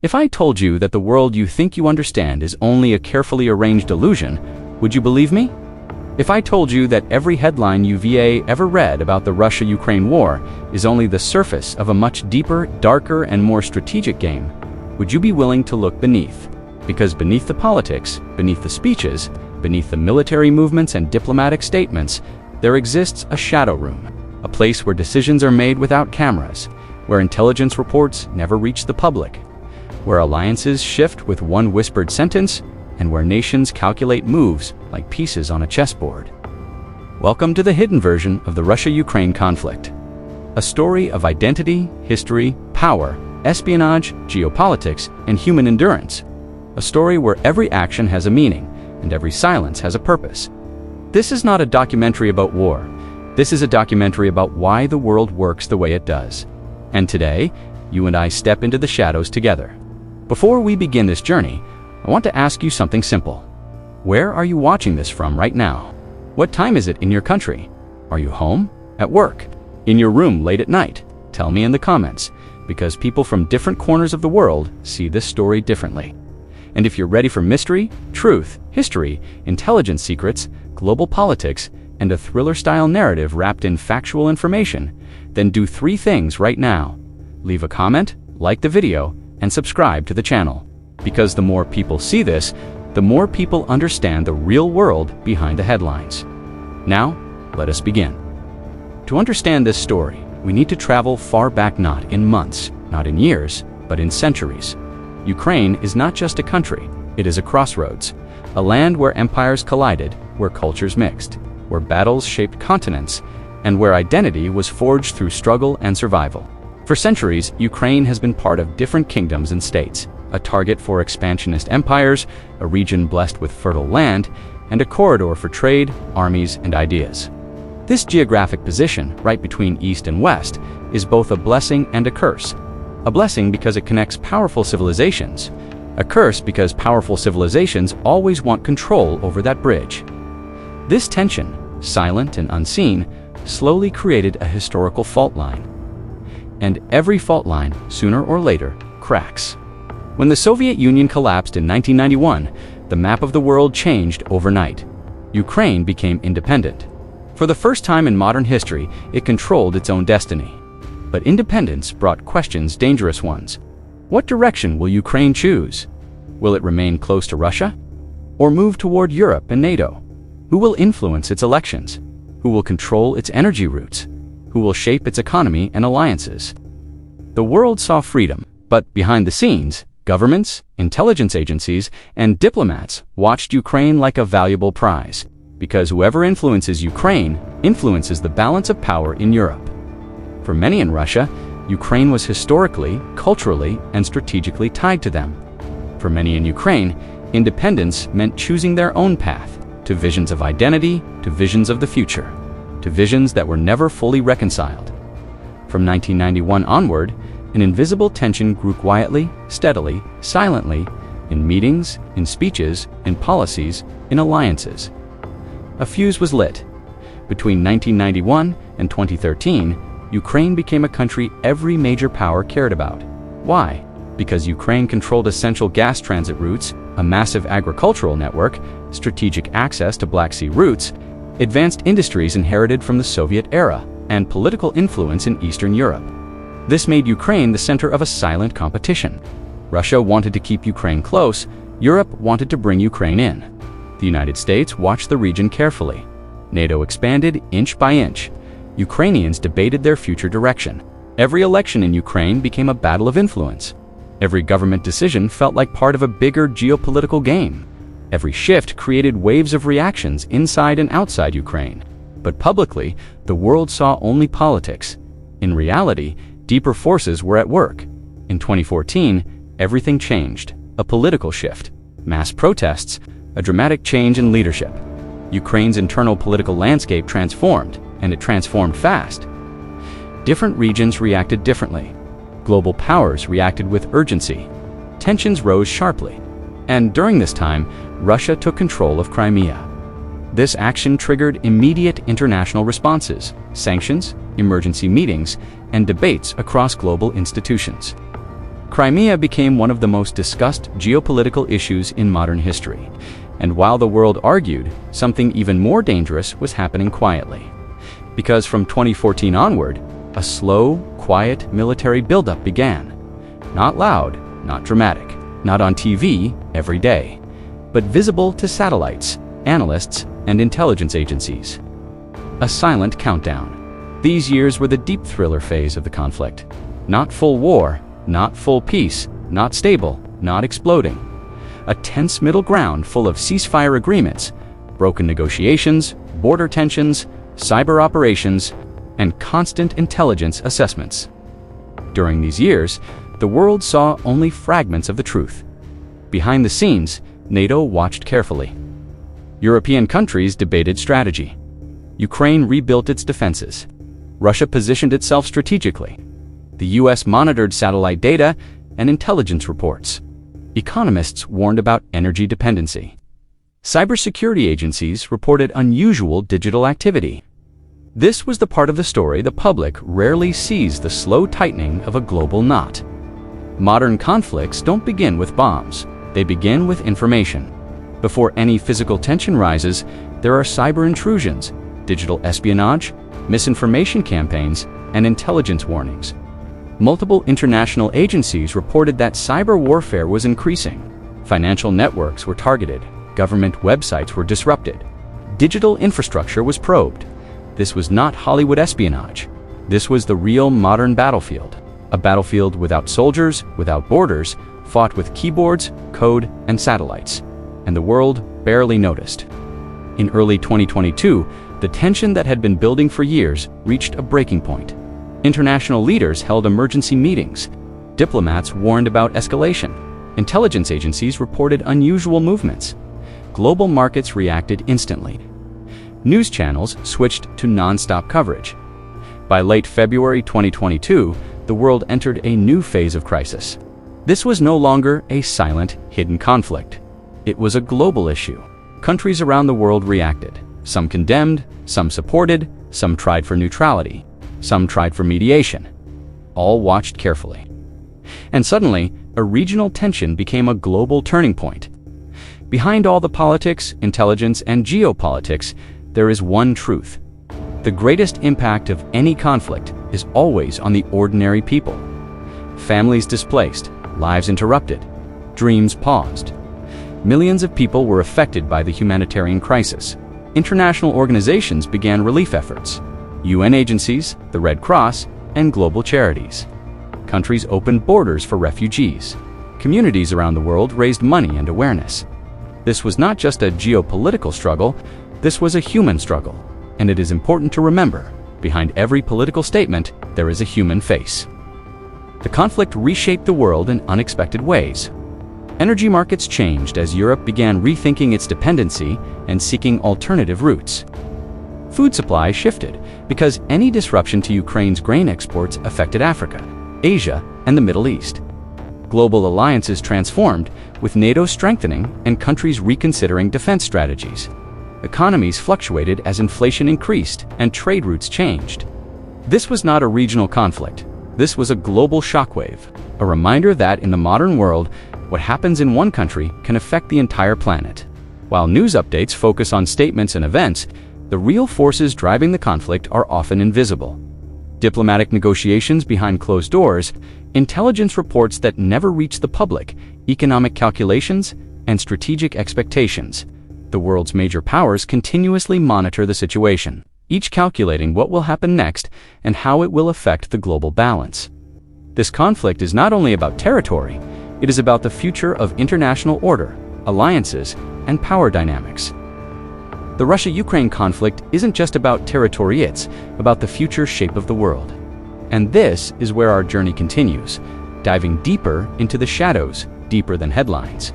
If I told you that the world you think you understand is only a carefully arranged illusion, would you believe me? If I told you that every headline you've ever read about the Russia-Ukraine war is only the surface of a much deeper, darker, and more strategic game, would you be willing to look beneath? Because beneath the politics, beneath the speeches, beneath the military movements and diplomatic statements, there exists a shadow room, a place where decisions are made without cameras, where intelligence reports never reach the public, where alliances shift with one whispered sentence, and where nations calculate moves like pieces on a chessboard. Welcome to the hidden version of the Russia-Ukraine conflict. A story of identity, history, power, espionage, geopolitics, and human endurance. A story where every action has a meaning, and every silence has a purpose. This is not a documentary about war. This is a documentary about why the world works the way it does. And today, you and I step into the shadows together. Before we begin this journey, I want to ask you something simple. Where are you watching this from right now? What time is it in your country? Are you home? At work? In your room late at night? Tell me in the comments, because people from different corners of the world see this story differently. And if you're ready for mystery, truth, history, intelligence secrets, global politics, and a thriller-style narrative wrapped in factual information, then do 3 things right now. Leave a comment, like the video, and subscribe to the channel. Because the more people see this, the more people understand the real world behind the headlines. Now, let us begin. To understand this story, we need to travel far back, not in months, not in years, but in centuries. Ukraine is not just a country, it is a crossroads, a land where empires collided, where cultures mixed, where battles shaped continents, and where identity was forged through struggle and survival. For centuries, Ukraine has been part of different kingdoms and states, a target for expansionist empires, a region blessed with fertile land, and a corridor for trade, armies, and ideas. This geographic position, right between East and West, is both a blessing and a curse. A blessing because it connects powerful civilizations, a curse because powerful civilizations always want control over that bridge. This tension, silent and unseen, slowly created a historical fault line. And every fault line, sooner or later, cracks. When the Soviet Union collapsed in 1991, the map of the world changed overnight. Ukraine became independent. For the first time in modern history, it controlled its own destiny. But independence brought questions, dangerous ones. What direction will Ukraine choose? Will it remain close to Russia? Or move toward Europe and NATO? Who will influence its elections? Who will control its energy routes? Who will shape its economy and alliances? The world saw freedom, but behind the scenes, governments, intelligence agencies, and diplomats watched Ukraine like a valuable prize, because whoever influences Ukraine influences the balance of power in Europe. For many in Russia, Ukraine was historically, culturally, and strategically tied to them. For many in Ukraine, independence meant choosing their own path, to visions of identity, to visions of the future, to visions that were never fully reconciled. From 1991 onward, an invisible tension grew quietly, steadily, silently, in meetings, in speeches, in policies, in alliances. A fuse was lit. Between 1991 and 2013, Ukraine became a country every major power cared about. Why? Because Ukraine controlled essential gas transit routes, a massive agricultural network, strategic access to Black Sea routes, advanced industries inherited from the Soviet era, and political influence in Eastern Europe. This made Ukraine the center of a silent competition. Russia wanted to keep Ukraine close, Europe wanted to bring Ukraine in. The United States watched the region carefully. NATO expanded inch by inch. Ukrainians debated their future direction. Every election in Ukraine became a battle of influence. Every government decision felt like part of a bigger geopolitical game. Every shift created waves of reactions inside and outside Ukraine. But publicly, the world saw only politics. In reality, deeper forces were at work. In 2014, everything changed. A political shift, mass protests, a dramatic change in leadership. Ukraine's internal political landscape transformed, and it transformed fast. Different regions reacted differently. Global powers reacted with urgency. Tensions rose sharply. And during this time, Russia took control of Crimea. This action triggered immediate international responses, sanctions, emergency meetings, and debates across global institutions. Crimea became one of the most discussed geopolitical issues in modern history. And while the world argued, something even more dangerous was happening quietly. Because from 2014 onward, a slow, quiet military buildup began. Not loud, not dramatic, not on TV every day, but visible to satellites, analysts, and intelligence agencies. A silent countdown. These years were the deep thriller phase of the conflict. Not full war, not full peace, not stable, not exploding. A tense middle ground full of ceasefire agreements, broken negotiations, border tensions, cyber operations, and constant intelligence assessments. During these years, the world saw only fragments of the truth. Behind the scenes, NATO watched carefully. European countries debated strategy. Ukraine rebuilt its defenses. Russia positioned itself strategically. The US monitored satellite data and intelligence reports. Economists warned about energy dependency. Cybersecurity agencies reported unusual digital activity. This was the part of the story the public rarely sees: the slow tightening of a global knot. Modern conflicts don't begin with bombs. They begin with information. Before any physical tension rises, there are cyber intrusions, digital espionage, misinformation campaigns, and intelligence warnings. Multiple international agencies reported that cyber warfare was increasing. Financial networks were targeted. Government websites were disrupted. Digital infrastructure was probed. This was not Hollywood espionage. This was the real modern battlefield. A battlefield without soldiers, without borders, fought with keyboards, code, and satellites. And the world barely noticed. In early 2022, the tension that had been building for years reached a breaking point. International leaders held emergency meetings. Diplomats warned about escalation. Intelligence agencies reported unusual movements. Global markets reacted instantly. News channels switched to non-stop coverage. By late February 2022, the world entered a new phase of crisis. This was no longer a silent, hidden conflict. It was a global issue. Countries around the world reacted. Some condemned, some supported, some tried for neutrality, some tried for mediation. All watched carefully. And suddenly, a regional tension became a global turning point. Behind all the politics, intelligence, and geopolitics, there is one truth. The greatest impact of any conflict is always on the ordinary people. Families displaced, lives interrupted, dreams paused. Millions of people were affected by the humanitarian crisis. International organizations began relief efforts. UN agencies, the Red Cross, and global charities. Countries opened borders for refugees. Communities around the world raised money and awareness. This was not just a geopolitical struggle, this was a human struggle. And it is important to remember, behind every political statement, there is a human face. The conflict reshaped the world in unexpected ways. Energy markets changed as Europe began rethinking its dependency and seeking alternative routes. Food supply shifted because any disruption to Ukraine's grain exports affected Africa, Asia, and the Middle East. Global alliances transformed, with NATO strengthening and countries reconsidering defense strategies. Economies fluctuated as inflation increased and trade routes changed. This was not a regional conflict. This was a global shockwave, a reminder that in the modern world, what happens in one country can affect the entire planet. While news updates focus on statements and events, the real forces driving the conflict are often invisible. Diplomatic negotiations behind closed doors, intelligence reports that never reach the public, economic calculations, and strategic expectations. The world's major powers continuously monitor the situation, each calculating what will happen next and how it will affect the global balance. This conflict is not only about territory, it is about the future of international order, alliances, and power dynamics. The Russia-Ukraine conflict isn't just about territory, it's about the future shape of the world. And this is where our journey continues, diving deeper into the shadows, deeper than headlines,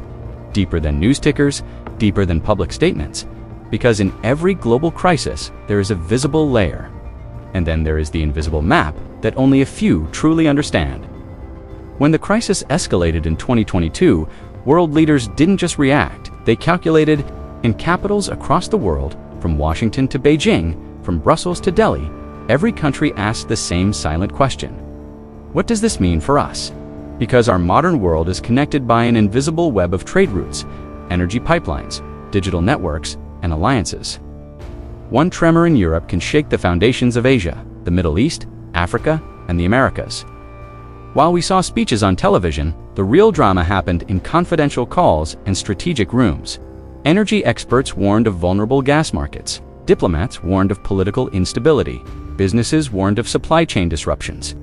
deeper than news tickers, deeper than public statements. Because in every global crisis, there is a visible layer. And then there is the invisible map that only a few truly understand. When the crisis escalated in 2022, world leaders didn't just react, they calculated. In capitals across the world, from Washington to Beijing, from Brussels to Delhi, every country asked the same silent question. What does this mean for us? Because our modern world is connected by an invisible web of trade routes, energy pipelines, digital networks, and alliances. One tremor in Europe can shake the foundations of Asia, the Middle East, Africa, and the Americas. While we saw speeches on television, the real drama happened in confidential calls and strategic rooms. Energy experts warned of vulnerable gas markets. Diplomats warned of political instability. Businesses warned of supply chain disruptions.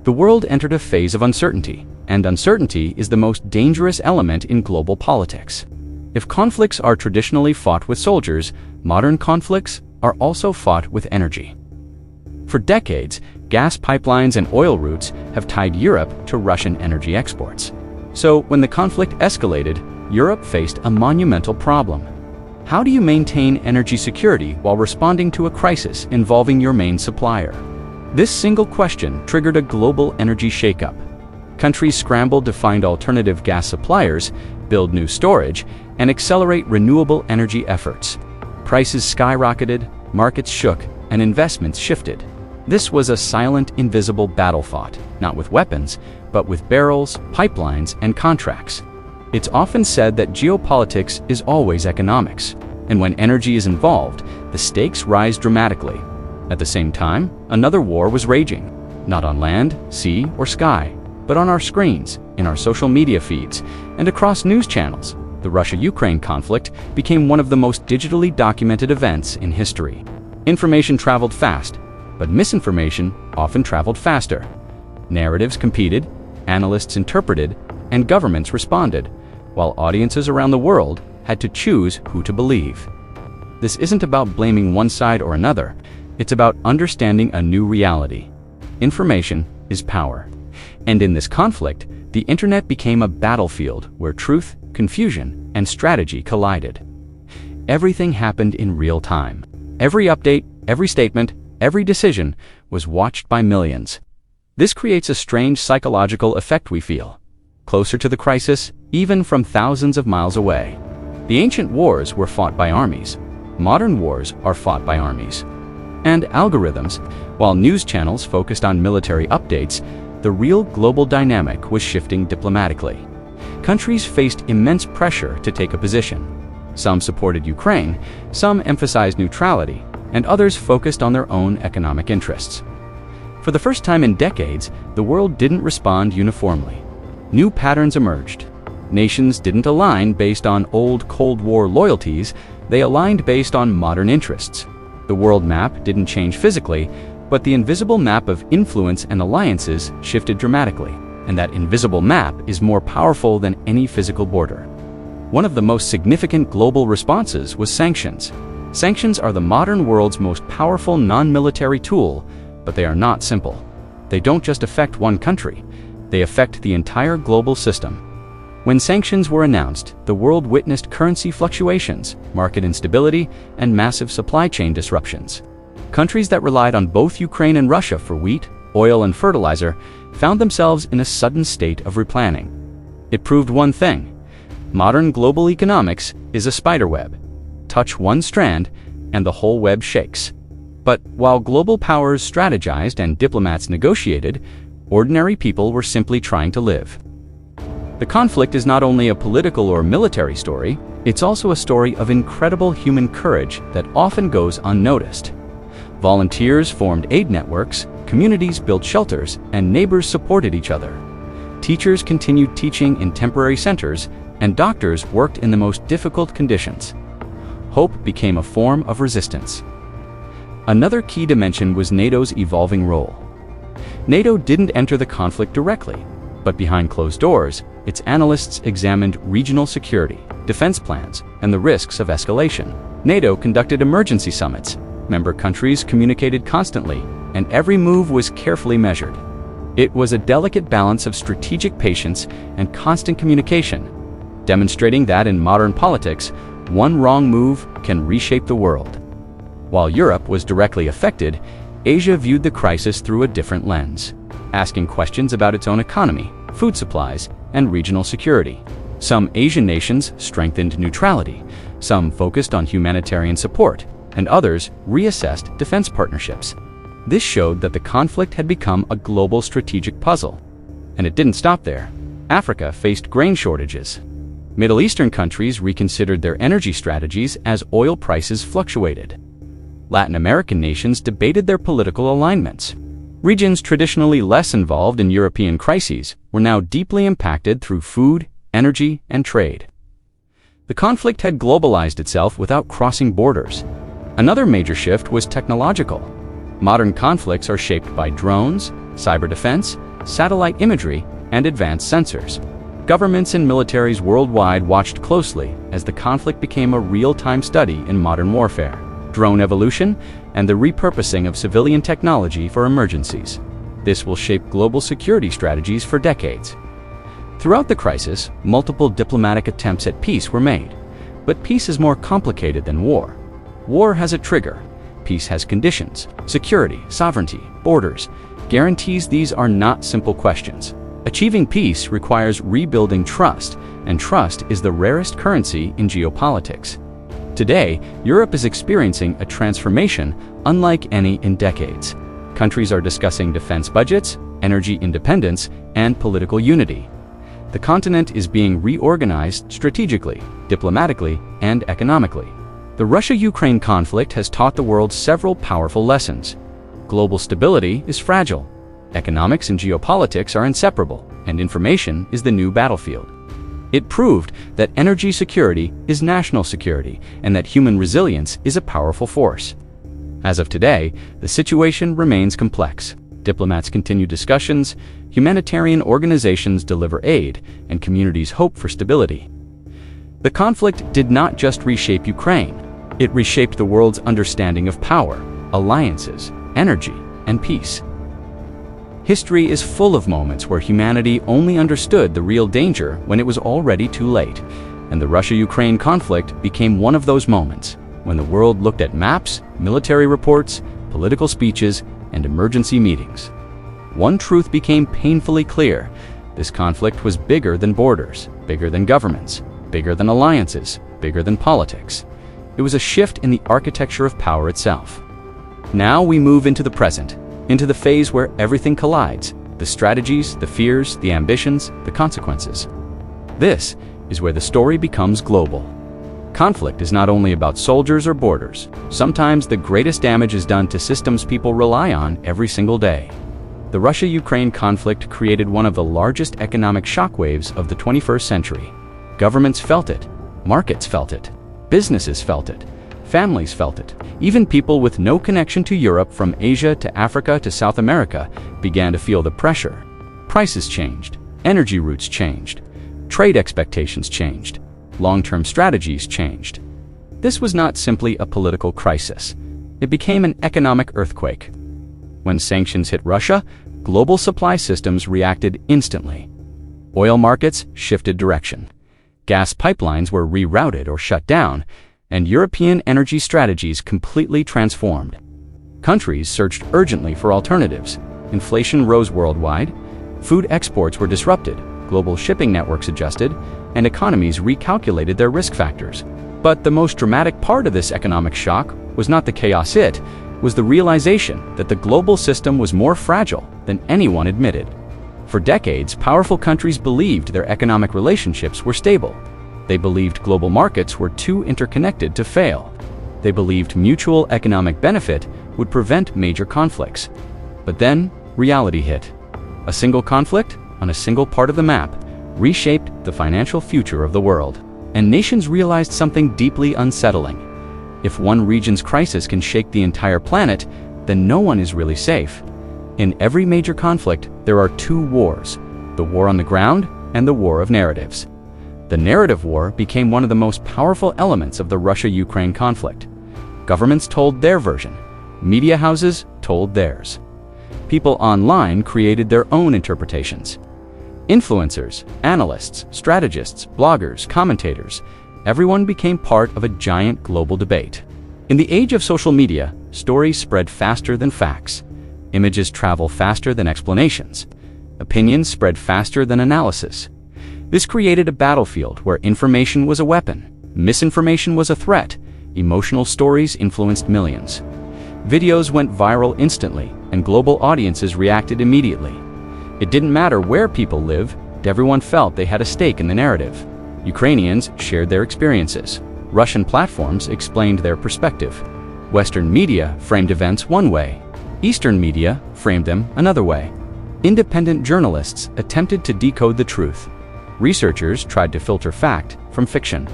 The world entered a phase of uncertainty, and uncertainty is the most dangerous element in global politics. If conflicts are traditionally fought with soldiers, modern conflicts are also fought with energy. For decades, gas pipelines and oil routes have tied Europe to Russian energy exports. So, when the conflict escalated, Europe faced a monumental problem. How do you maintain energy security while responding to a crisis involving your main supplier? This single question triggered a global energy shakeup. Countries scrambled to find alternative gas suppliers, build new storage, and accelerate renewable energy efforts. Prices skyrocketed, markets shook, and investments shifted. This was a silent, invisible battle fought, not with weapons, but with barrels, pipelines, and contracts. It's often said that geopolitics is always economics, and when energy is involved, the stakes rise dramatically. At the same time, another war was raging, not on land, sea, or sky, but on our screens, in our social media feeds, and across news channels. The Russia-Ukraine conflict became one of the most digitally documented events in history. Information traveled fast, but misinformation often traveled faster. Narratives competed, analysts interpreted, and governments responded, while audiences around the world had to choose who to believe. This isn't about blaming one side or another, it's about understanding a new reality. Information is power. And in this conflict, the internet became a battlefield where truth, confusion, and strategy collided. Everything happened in real time. Every update, every statement, every decision was watched by millions. This creates a strange psychological effect we feel, closer to the crisis, even from thousands of miles away. The ancient wars were fought by armies. Modern wars are fought by armies. And algorithms, while news channels focused on military updates, the real global dynamic was shifting diplomatically. Countries faced immense pressure to take a position. Some supported Ukraine, some emphasized neutrality, and others focused on their own economic interests. For the first time in decades, the world didn't respond uniformly. New patterns emerged. Nations didn't align based on old Cold War loyalties, they aligned based on modern interests. The world map didn't change physically, but the invisible map of influence and alliances shifted dramatically, and that invisible map is more powerful than any physical border. One of the most significant global responses was sanctions. Sanctions are the modern world's most powerful non-military tool, but they are not simple. They don't just affect one country, they affect the entire global system. When sanctions were announced, the world witnessed currency fluctuations, market instability, and massive supply chain disruptions. Countries that relied on both Ukraine and Russia for wheat, oil, and fertilizer found themselves in a sudden state of replanning. It proved one thing: modern global economics is a spiderweb. Touch one strand, and the whole web shakes. But while global powers strategized and diplomats negotiated, ordinary people were simply trying to live. The conflict is not only a political or military story, it's also a story of incredible human courage that often goes unnoticed. Volunteers formed aid networks, communities built shelters, and neighbors supported each other. Teachers continued teaching in temporary centers, and doctors worked in the most difficult conditions. Hope became a form of resistance. Another key dimension was NATO's evolving role. NATO didn't enter the conflict directly, but behind closed doors, its analysts examined regional security, defense plans, and the risks of escalation. NATO conducted emergency summits. Member countries communicated constantly, and every move was carefully measured. It was a delicate balance of strategic patience and constant communication, demonstrating that in modern politics, one wrong move can reshape the world. While Europe was directly affected, Asia viewed the crisis through a different lens, asking questions about its own economy, food supplies, and regional security. Some Asian nations strengthened neutrality, some focused on humanitarian support, and others reassessed defense partnerships. This showed that the conflict had become a global strategic puzzle. And it didn't stop there. Africa faced grain shortages. Middle Eastern countries reconsidered their energy strategies as oil prices fluctuated. Latin American nations debated their political alignments. Regions traditionally less involved in European crises were now deeply impacted through food, energy, and trade. The conflict had globalized itself without crossing borders. Another major shift was technological. Modern conflicts are shaped by drones, cyber defense, satellite imagery, and advanced sensors. Governments and militaries worldwide watched closely as the conflict became a real-time study in modern warfare, drone evolution, and the repurposing of civilian technology for emergencies. This will shape global security strategies for decades. Throughout the crisis, multiple diplomatic attempts at peace were made. But peace is more complicated than war. War has a trigger. Peace has conditions, security, sovereignty, borders. Guarantees these are not simple questions. Achieving peace requires rebuilding trust, and trust is the rarest currency in geopolitics. Today, Europe is experiencing a transformation unlike any in decades. Countries are discussing defense budgets, energy independence, and political unity. The continent is being reorganized strategically, diplomatically, and economically. The Russia-Ukraine conflict has taught the world several powerful lessons. Global stability is fragile. Economics and geopolitics are inseparable, and information is the new battlefield. It proved that energy security is national security and that human resilience is a powerful force. As of today, the situation remains complex. Diplomats continue discussions, humanitarian organizations deliver aid, and communities hope for stability. The conflict did not just reshape Ukraine. It reshaped the world's understanding of power, alliances, energy, and peace. History is full of moments where humanity only understood the real danger when it was already too late, and the Russia-Ukraine conflict became one of those moments, when the world looked at maps, military reports, political speeches, and emergency meetings. One truth became painfully clear: this conflict was bigger than borders, bigger than governments, bigger than alliances, bigger than politics. It was a shift in the architecture of power itself. Now we move into the present, into the phase where everything collides: the strategies, the fears, the ambitions, the consequences. This is where the story becomes global. Conflict is not only about soldiers or borders. Sometimes the greatest damage is done to systems people rely on every single day. The Russia-Ukraine conflict created one of the largest economic shockwaves of the 21st century. Governments felt it, markets felt it, businesses felt it, families felt it. Even people with no connection to Europe, from Asia to Africa to South America, began to feel the pressure. Prices changed, energy routes changed, trade expectations changed, long-term strategies changed. This was not simply a political crisis. It became an economic earthquake. When sanctions hit Russia, global supply systems reacted instantly. Oil markets shifted direction. Gas pipelines were rerouted or shut down, and European energy strategies completely transformed. Countries searched urgently for alternatives. Inflation rose worldwide, food exports were disrupted, global shipping networks adjusted, and economies recalculated their risk factors. But the most dramatic part of this economic shock was not the chaos, it was the realization that the global system was more fragile than anyone admitted. For decades, powerful countries believed their economic relationships were stable. They believed global markets were too interconnected to fail. They believed mutual economic benefit would prevent major conflicts. But then, reality hit. A single conflict on a single part of the map reshaped the financial future of the world. And nations realized something deeply unsettling. If one region's crisis can shake the entire planet, then no one is really safe. In every major conflict, there are two wars: the war on the ground and the war of narratives. The narrative war became one of the most powerful elements of the Russia-Ukraine conflict. Governments told their version. Media houses told theirs. People online created their own interpretations. Influencers, analysts, strategists, bloggers, commentators, everyone became part of a giant global debate. In the age of social media, stories spread faster than facts. Images travel faster than explanations. Opinions spread faster than analysis. This created a battlefield where information was a weapon, misinformation was a threat, emotional stories influenced millions. Videos went viral instantly, and global audiences reacted immediately. It didn't matter where people live, everyone felt they had a stake in the narrative. Ukrainians shared their experiences. Russian platforms explained their perspective. Western media framed events one way. Eastern media framed them another way. Independent journalists attempted to decode the truth. Researchers tried to filter fact from fiction.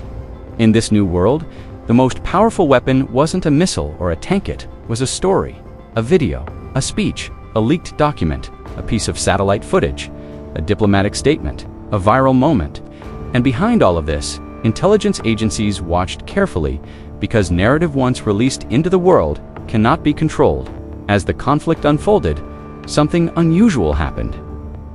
In this new world, the most powerful weapon wasn't a missile or a tank, it was a story, a video, a speech, a leaked document, a piece of satellite footage, a diplomatic statement, a viral moment. And behind all of this, intelligence agencies watched carefully because narrative once released into the world cannot be controlled. As the conflict unfolded, something unusual happened.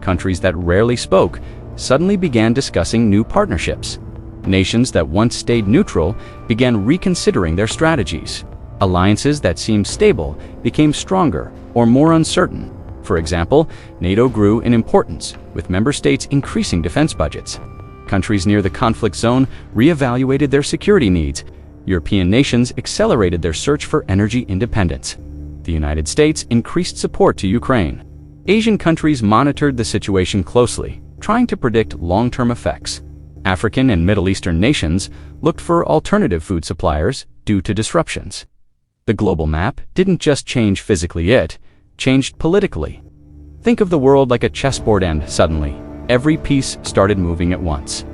Countries that rarely spoke suddenly began discussing new partnerships. Nations that once stayed neutral began reconsidering their strategies. Alliances that seemed stable became stronger or more uncertain. For example, NATO grew in importance, with member states increasing defense budgets. Countries near the conflict zone reevaluated their security needs. European nations accelerated their search for energy independence. The United States increased support to Ukraine. Asian countries monitored the situation closely, trying to predict long-term effects. African and Middle Eastern nations looked for alternative food suppliers due to disruptions. The global map didn't just change physically, it changed politically. Think of the world like a chessboard, and suddenly, every piece started moving at once.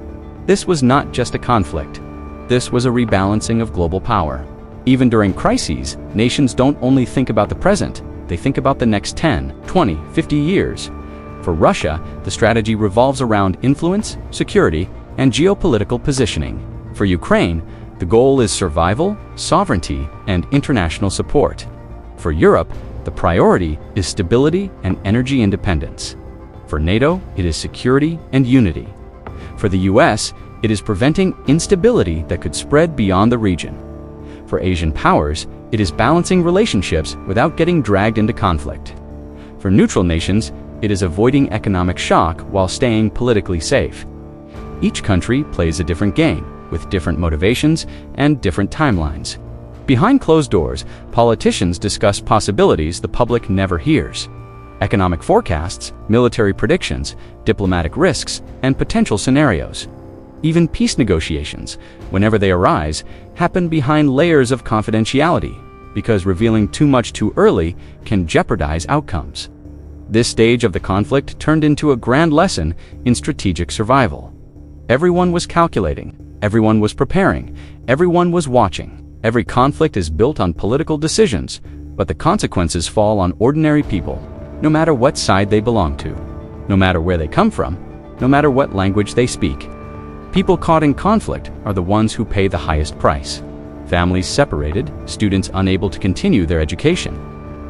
This was not just a conflict. This was a rebalancing of global power. Even during crises, nations don't only think about the present, they think about the next 10, 20, 50 years. For Russia, the strategy revolves around influence, security, and geopolitical positioning. For Ukraine, the goal is survival, sovereignty, and international support. For Europe, the priority is stability and energy independence. For NATO, it is security and unity. For the US, it is preventing instability that could spread beyond the region. For Asian powers, it is balancing relationships without getting dragged into conflict. For neutral nations, it is avoiding economic shock while staying politically safe. Each country plays a different game, with different motivations and different timelines. Behind closed doors, politicians discuss possibilities the public never hears. Economic forecasts, military predictions, diplomatic risks, and potential scenarios. Even peace negotiations, whenever they arise, happen behind layers of confidentiality, because revealing too much too early can jeopardize outcomes. This stage of the conflict turned into a grand lesson in strategic survival. Everyone was calculating, everyone was preparing, everyone was watching. Every conflict is built on political decisions, but the consequences fall on ordinary people, no matter what side they belong to, no matter where they come from, no matter what language they speak. People caught in conflict are the ones who pay the highest price. Families separated, students unable to continue their education,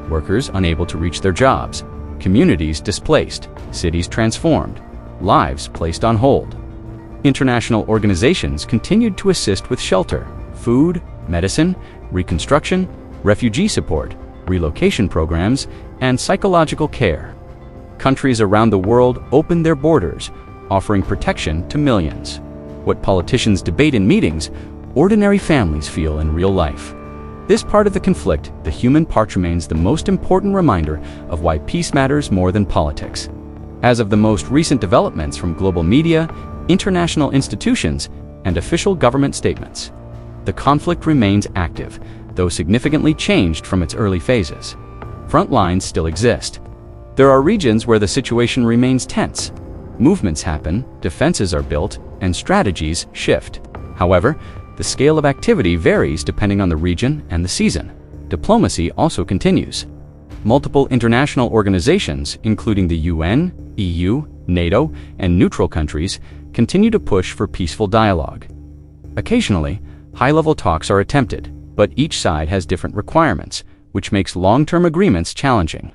workers unable to reach their jobs, communities displaced, cities transformed, lives placed on hold. International organizations continued to assist with shelter, food, medicine, reconstruction, refugee support, relocation programs, and psychological care. Countries around the world opened their borders, offering protection to millions. What politicians debate in meetings, ordinary families feel in real life. This part of the conflict, the human part, remains the most important reminder of why peace matters more than politics. As of the most recent developments from global media, international institutions, and official government statements, the conflict remains active, though significantly changed from its early phases. Front lines still exist. There are regions where the situation remains tense. Movements happen, defenses are built, and strategies shift. However, the scale of activity varies depending on the region and the season. Diplomacy also continues. Multiple international organizations, including the UN, EU, NATO, and neutral countries, continue to push for peaceful dialogue. Occasionally, high-level talks are attempted, but each side has different requirements, which makes long-term agreements challenging.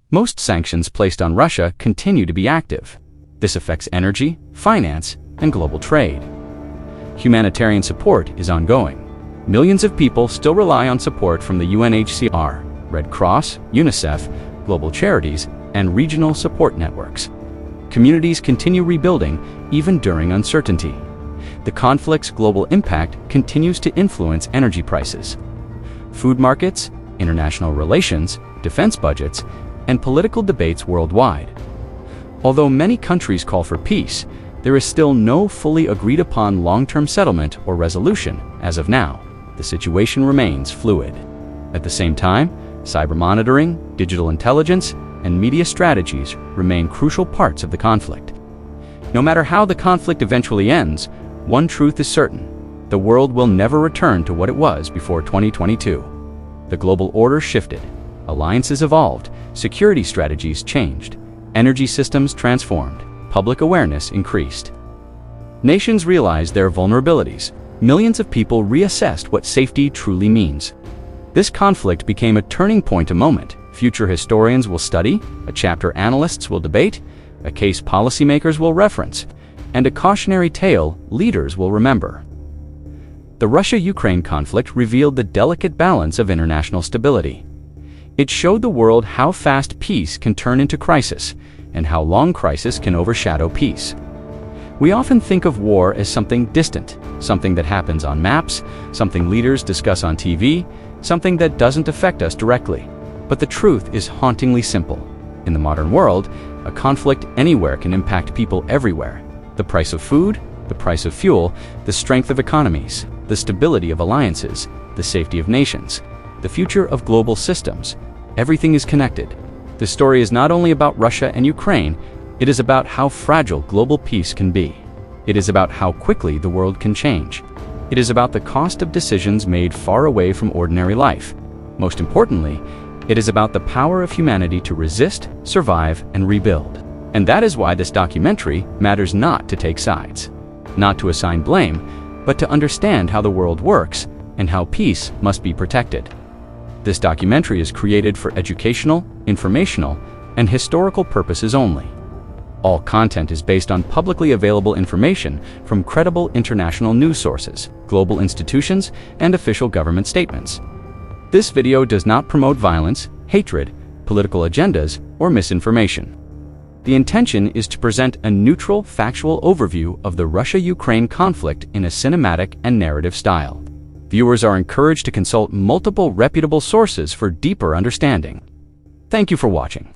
Most sanctions placed on Russia continue to be active. This affects energy, finance, and global trade. Humanitarian support is ongoing. Millions of people still rely on support from the UNHCR, Red Cross, UNICEF, global charities, and regional support networks. Communities continue rebuilding even during uncertainty. The conflict's global impact continues to influence energy prices. Food markets, international relations, defense budgets, and political debates worldwide. Although many countries call for peace, there is still no fully agreed-upon long-term settlement or resolution as of now. The situation remains fluid. At the same time, cyber monitoring, digital intelligence, and media strategies remain crucial parts of the conflict. No matter how the conflict eventually ends, one truth is certain: the world will never return to what it was before 2022. The global order shifted, alliances evolved, security strategies changed, energy systems transformed, public awareness increased. Nations realized their vulnerabilities. Millions of people reassessed what safety truly means. This conflict became a turning point, a moment future historians will study, a chapter analysts will debate, a case policymakers will reference, and a cautionary tale leaders will remember. The Russia-Ukraine conflict revealed the delicate balance of international stability. It showed the world how fast peace can turn into crisis, and how long crisis can overshadow peace. We often think of war as something distant, something that happens on maps, something leaders discuss on TV, something that doesn't affect us directly. But the truth is hauntingly simple. In the modern world, a conflict anywhere can impact people everywhere. The price of food, the price of fuel, the strength of economies, the stability of alliances, the safety of nations, the future of global systems. Everything is connected. The story is not only about Russia and Ukraine, it is about how fragile global peace can be. It is about how quickly the world can change. It is about the cost of decisions made far away from ordinary life. Most importantly, it is about the power of humanity to resist, survive, and rebuild. And that is why this documentary matters: not to take sides, not to assign blame, but to understand how the world works and how peace must be protected. This documentary is created for educational, informational, and historical purposes only. All content is based on publicly available information from credible international news sources, global institutions, and official government statements. This video does not promote violence, hatred, political agendas, or misinformation. The intention is to present a neutral, factual overview of the Russia-Ukraine conflict in a cinematic and narrative style. Viewers are encouraged to consult multiple reputable sources for deeper understanding. Thank you for watching.